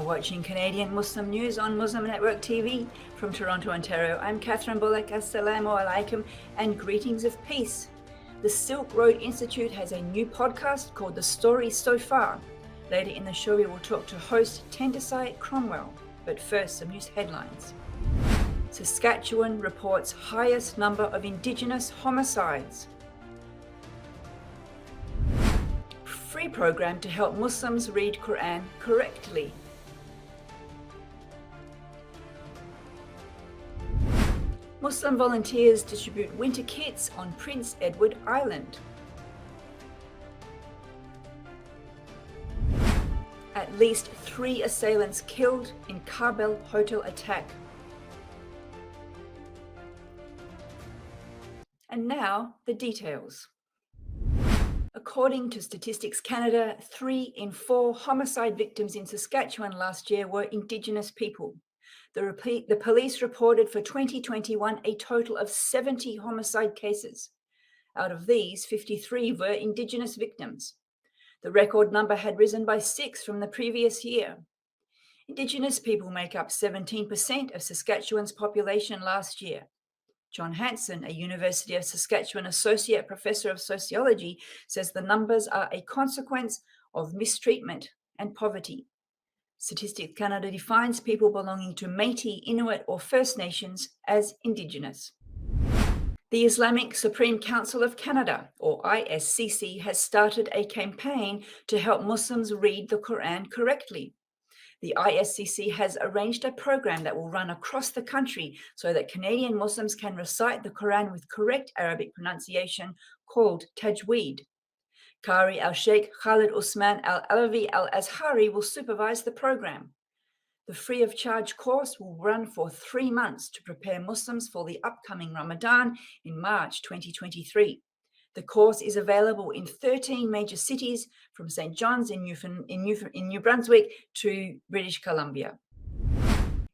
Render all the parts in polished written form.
are watching Canadian Muslim News on Muslim Network TV from Toronto, Ontario. I'm Catherine Bullock. Assalamu alaikum and greetings of peace. The Silk Road Institute has a new podcast called The Story So Far. Later in the show, we will talk to host Tendisai Cromwell. But first, some news headlines. Saskatchewan reports highest number of Indigenous homicides. Free program to help Muslims read Quran correctly. Muslim volunteers distribute winter kits on Prince Edward Island. At least 3 assailants killed in Kabul hotel attack. And now the details. According to Statistics Canada, 3 in 4 homicide victims in Saskatchewan last year were Indigenous people. The police reported for 2021 a total of 70 homicide cases. Out of these, 53 were Indigenous victims. The record number had risen by 6 from the previous year. Indigenous people make up 17% of Saskatchewan's population last year. John Hanson, a University of Saskatchewan Associate Professor of Sociology, says the numbers are a consequence of mistreatment and poverty. Statistics Canada defines people belonging to Métis, Inuit, or First Nations as Indigenous. The Islamic Supreme Council of Canada, or ISCC, has started a campaign to help Muslims read the Quran correctly. The ISCC has arranged a program that will run across the country so that Canadian Muslims can recite the Quran with correct Arabic pronunciation, called Tajweed. Qari al-Sheikh Khalid Usman al-Alawi al-Azhari will supervise the program. The free-of-charge course will run for 3 months to prepare Muslims for the upcoming Ramadan in March 2023. The course is available in 13 major cities, from St. John's in New Brunswick to British Columbia.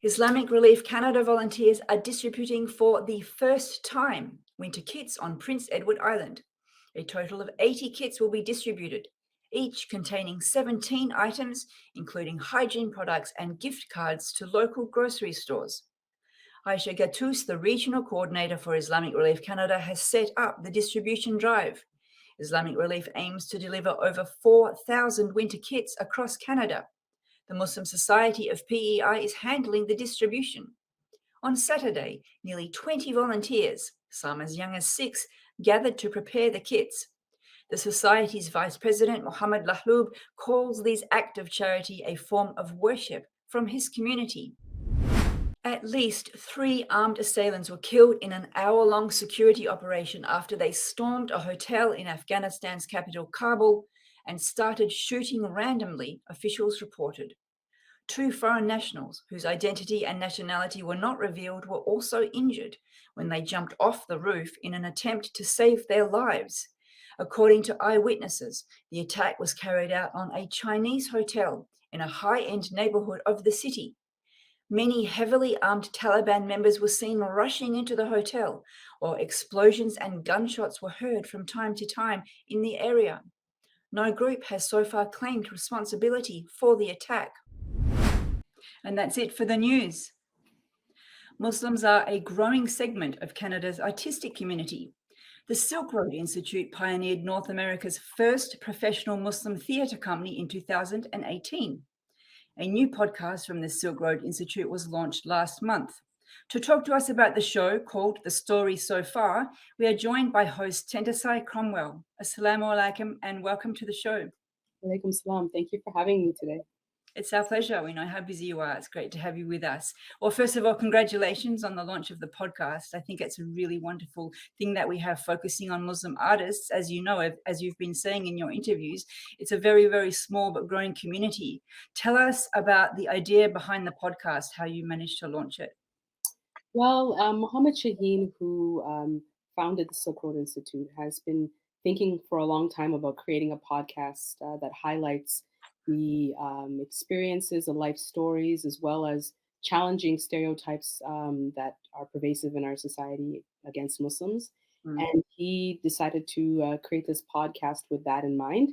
Islamic Relief Canada volunteers are distributing for the first time winter kits on Prince Edward Island. A total of 80 kits will be distributed, each containing 17 items, including hygiene products and gift cards to local grocery stores. Aisha Gatous, the regional coordinator for Islamic Relief Canada, has set up the distribution drive. Islamic Relief aims to deliver over 4,000 winter kits across Canada. The Muslim Society of PEI is handling the distribution. On Saturday, nearly 20 volunteers, some as young as 6, gathered to prepare the kits. The Society's Vice President, Mohammed Lahloub, calls these acts of charity a form of worship from his community. At least 3 armed assailants were killed in an hour-long security operation after they stormed a hotel in Afghanistan's capital, Kabul, and started shooting randomly, officials reported. 2 foreign nationals, whose identity and nationality were not revealed, were also injured when they jumped off the roof in an attempt to save their lives. According to eyewitnesses, the attack was carried out on a Chinese hotel in a high-end neighborhood of the city. Many heavily armed Taliban members were seen rushing into the hotel, while explosions and gunshots were heard from time to time in the area. No group has so far claimed responsibility for the attack. And that's it for the news. Muslims are a growing segment of Canada's artistic community. The Silk Road Institute pioneered North America's first professional Muslim theatre company in 2018. A new podcast from the Silk Road Institute was launched last month. To talk to us about the show, called The Story So Far, we are joined by host Tendisai Cromwell. Assalamu alaikum and welcome to the show. Alaikum salam. Thank you for having me today. It's our pleasure. We know how busy you are. It's great to have you with us. Well, first of all, congratulations on the launch of the podcast. I think it's a really wonderful thing that we have focusing on Muslim artists. As you know, as you've been saying in your interviews, it's a very, very small but growing community. Tell us about the idea behind the podcast, how you managed to launch it. Well, Mohammed Shaheen, who founded the Silk Road Institute, has been thinking for a long time about creating a podcast that highlights the experiences and life stories, as well as challenging stereotypes that are pervasive in our society against Muslims. And he decided to create this podcast with that in mind.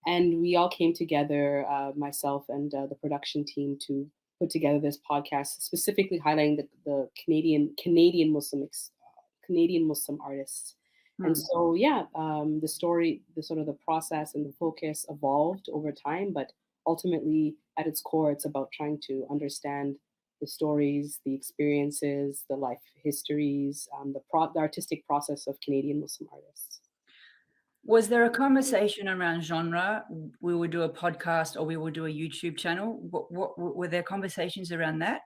And we all came together, myself and the production team, to put together this podcast specifically highlighting the Canadian Canadian Muslim artists. And so, yeah, the story, the sort of the process and the focus evolved over time, but ultimately, at its core, it's about trying to understand the stories, the experiences, the life histories, the artistic process of Canadian Muslim artists. Was there a conversation around genre? We would do a podcast or we would do a YouTube channel. What were there conversations around that?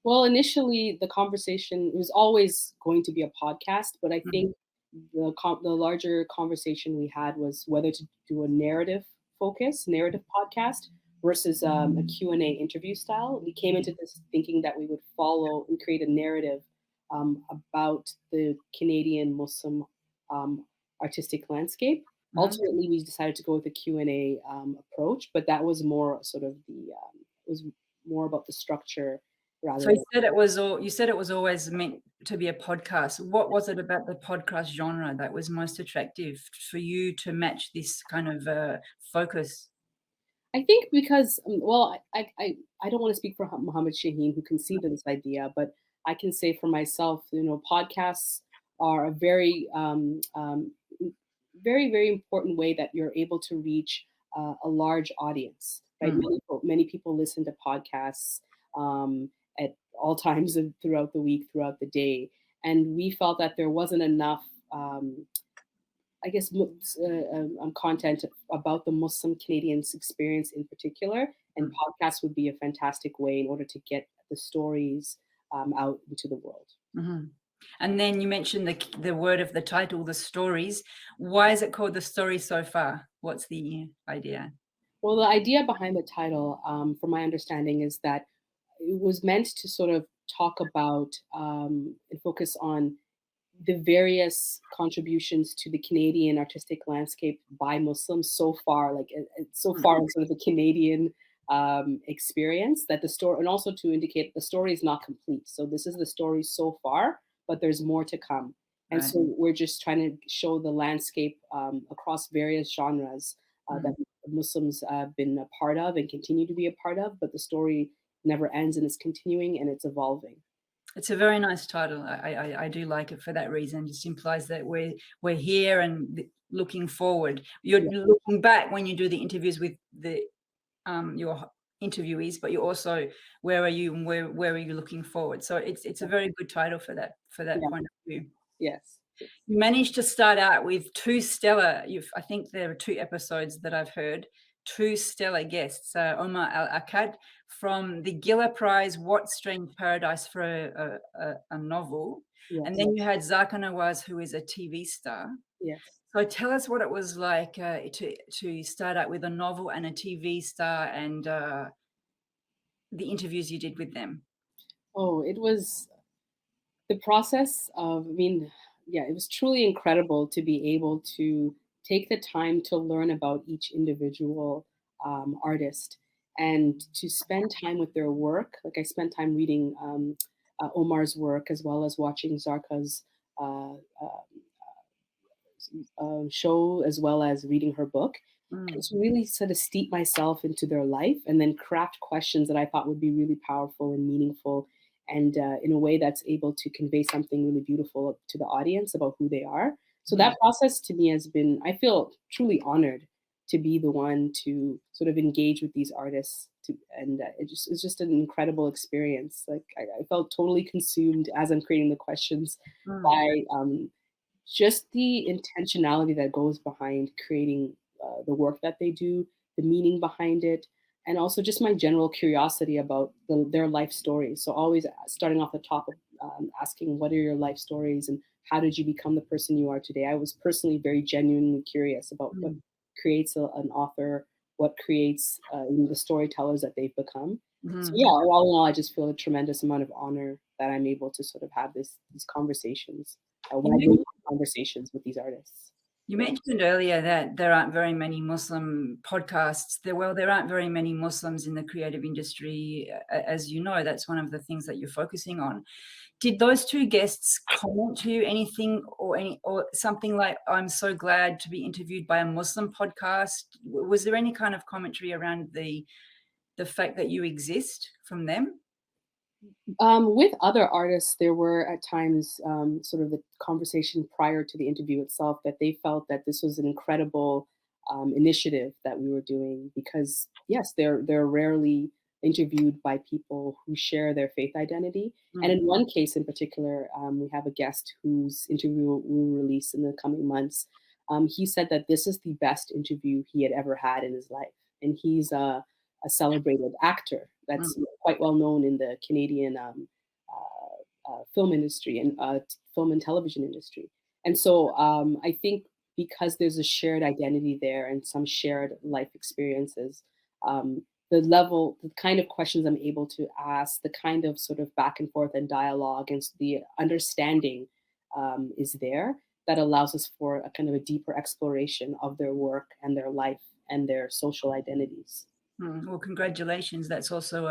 Well, initially, the conversation was always going to be a podcast, but I think the larger conversation we had was whether to do a narrative podcast versus a Q&A interview style. We came into this thinking that we would follow and create a narrative about the Canadian Muslim artistic landscape. Ultimately, we decided to go with a Q&A approach, but that was more sort of it was more about the structure rather. So you said it was always meant to be a podcast. What was it about the podcast genre that was most attractive for you to match this kind of focus? I think because, well, I don't want to speak for Muhammad Shaheen, who conceived of this idea, but I can say for myself, podcasts are a very, very, very important way that you're able to reach a large audience. Right? Many people listen to podcasts at all times throughout the week, throughout the day, and we felt that there wasn't enough. I guess content about the Muslim Canadians experience in particular, and podcasts would be a fantastic way in order to get the stories out into the world. And then you mentioned the word of the title, the stories. Why is it called The Story So Far? What's the idea? Well, the idea behind the title, from my understanding, is that it was meant to sort of talk about and focus on the various contributions to the Canadian artistic landscape by Muslims so far, so far in sort of the Canadian experience, that the story, and also to indicate the story is not complete. So this is the story so far, but there's more to come. And so we're just trying to show the landscape across various genres that Muslims have been a part of and continue to be a part of, but the story never ends and it's continuing and it's evolving. It's a very nice title. I do like it for that reason. It just implies that we're here and looking forward. You're looking back when you do the interviews with your interviewees, but you're also, where are you and where are you looking forward? So it's a very good title for that point of view. Yes. You managed to start out with two stellar. I think there are 2 episodes that I've heard. 2 stellar guests, Omar Al-Akkad from the Giller Prize, What Strange Paradise for a novel. Yes. And then you had Zaka Nawaz, who is a TV star. Yes. So tell us what it was like to start out with a novel and a TV star, and the interviews you did with them. Oh, it was the process of, it was truly incredible to be able to take the time to learn about each individual artist and to spend time with their work. Like, I spent time reading Omar's work as well as watching Zarka's show, as well as reading her book. And to really sort of steep myself into their life and then craft questions that I thought would be really powerful and meaningful, and in a way that's able to convey something really beautiful to the audience about who they are. So that process to me has been, I feel truly honored to be the one to sort of engage with these artists, and it's just an incredible experience. Like, I felt totally consumed as I'm creating the questions by just the intentionality that goes behind creating the work that they do, the meaning behind it, and also just my general curiosity about their life stories. So always starting off the top of asking, what are your life stories and how did you become the person you are today? I was personally very genuinely curious about what creates an author, what creates the storytellers that they've become. So yeah, all in all, I just feel a tremendous amount of honor that I'm able to sort of have these conversations, conversations with these artists. You mentioned earlier that there aren't very many Muslim podcasts. There aren't very many Muslims in the creative industry. As you know, that's one of the things that you're focusing on. Did those two guests comment to you anything or something like, "I'm so glad to be interviewed by a Muslim podcast"? Was there any kind of commentary around the fact that you exist from them? With other artists, there were at times sort of the conversation prior to the interview itself that they felt that this was an incredible initiative that we were doing because yes, they're rarely interviewed by people who share their faith identity. And Mm, in one case in particular, we have a guest whose interview will release in the coming months. He said that this is the best interview he had ever had in his life, and he's a celebrated actor mm, that's quite well known in the Canadian film industry and film and television industry. And so I think because there's a shared identity there and some shared life experiences, the kind of questions I'm able to ask, the kind of sort of back and forth and dialogue and the understanding is there that allows us for a kind of a deeper exploration of their work and their life and their social identities. mm. Well, congratulations. That's also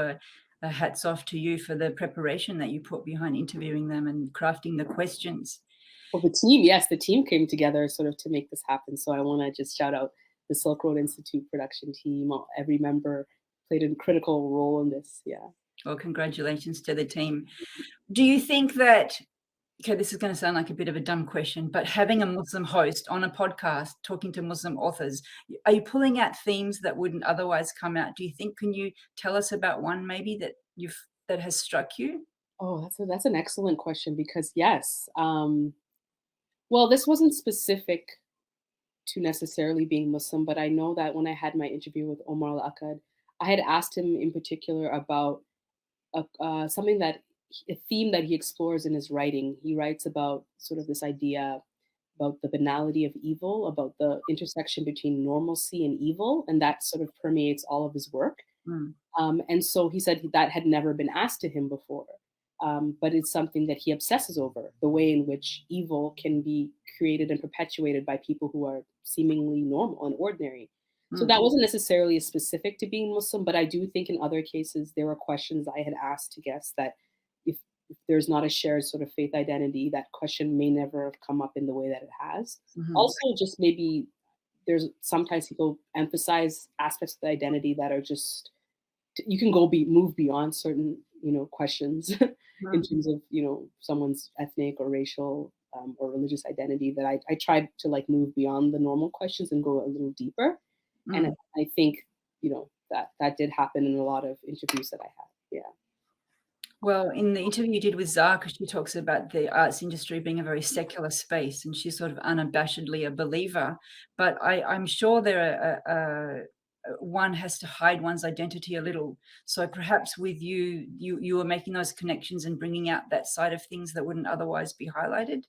a hats off to you for the preparation that you put behind interviewing them and crafting the questions. Well, the team, yes, the team came together sort of to make this happen. So I want to just shout out the Silk Road Institute production team. Every member played a critical role in this. Yeah. Well, congratulations to the team. Do you think that, okay, this is going to sound like a bit of a dumb question, but having a Muslim host on a podcast talking to Muslim authors, are you pulling out themes that wouldn't otherwise come out? Do you think, can you tell us about one maybe that has struck you? Oh, that's an excellent question because yes, well, this wasn't specific to necessarily being Muslim, but I know that when I had my interview with Omar Al Akkad, I had asked him in particular about something a theme that he explores in his writing. He writes about sort of this idea about the banality of evil, about the intersection between normalcy and evil, and that sort of permeates all of his work. Mm, And so he said that had never been asked to him before. But it's something that he obsesses over the way in which evil can be created and perpetuated by people who are seemingly normal and ordinary. So mm, that wasn't necessarily specific to being Muslim, but I do think in other cases there were questions I had asked to guests that if there's not a shared sort of faith identity, that question may never have come up in the way that it has. mhm, Also, just maybe there's sometimes people emphasize aspects of the identity that are just you can move beyond certain questions in mm. terms of someone's ethnic or racial or religious identity that I tried to like move beyond the normal questions and go a little deeper, and Mm. I think that did happen in a lot of interviews that I had. Yeah. Well, in the interview you did with Zaka, she talks about the arts industry being a very secular space, and she's sort of unabashedly a believer. But I'm sure one has to hide one's identity a little. So perhaps with you were making those connections and bringing out that side of things that wouldn't otherwise be highlighted.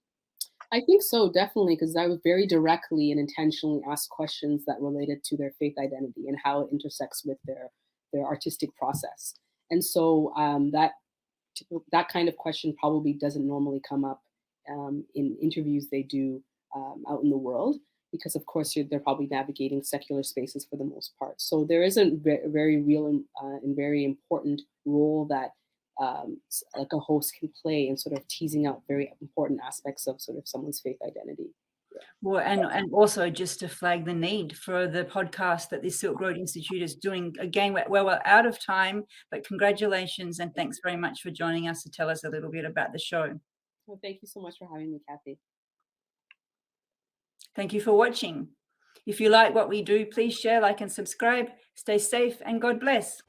I think so, definitely, because I would very directly and intentionally ask questions that related to their faith identity and how it intersects with their artistic process. And so that kind of question probably doesn't normally come up in interviews they do out in the world, because of course they're probably navigating secular spaces for the most part. So there is a very real and very important role that like a host can play in sort of teasing out very important aspects of sort of someone's faith identity. Yeah. Well, and also just to flag the need for the podcast that the Silk Road Institute is doing. Again, we're out of time, but congratulations and thanks very much for joining us to tell us a little bit about the show. Well, thank you so much for having me, Kathy. Thank you for watching. If you like what we do, please share, like, and subscribe. Stay safe and God bless.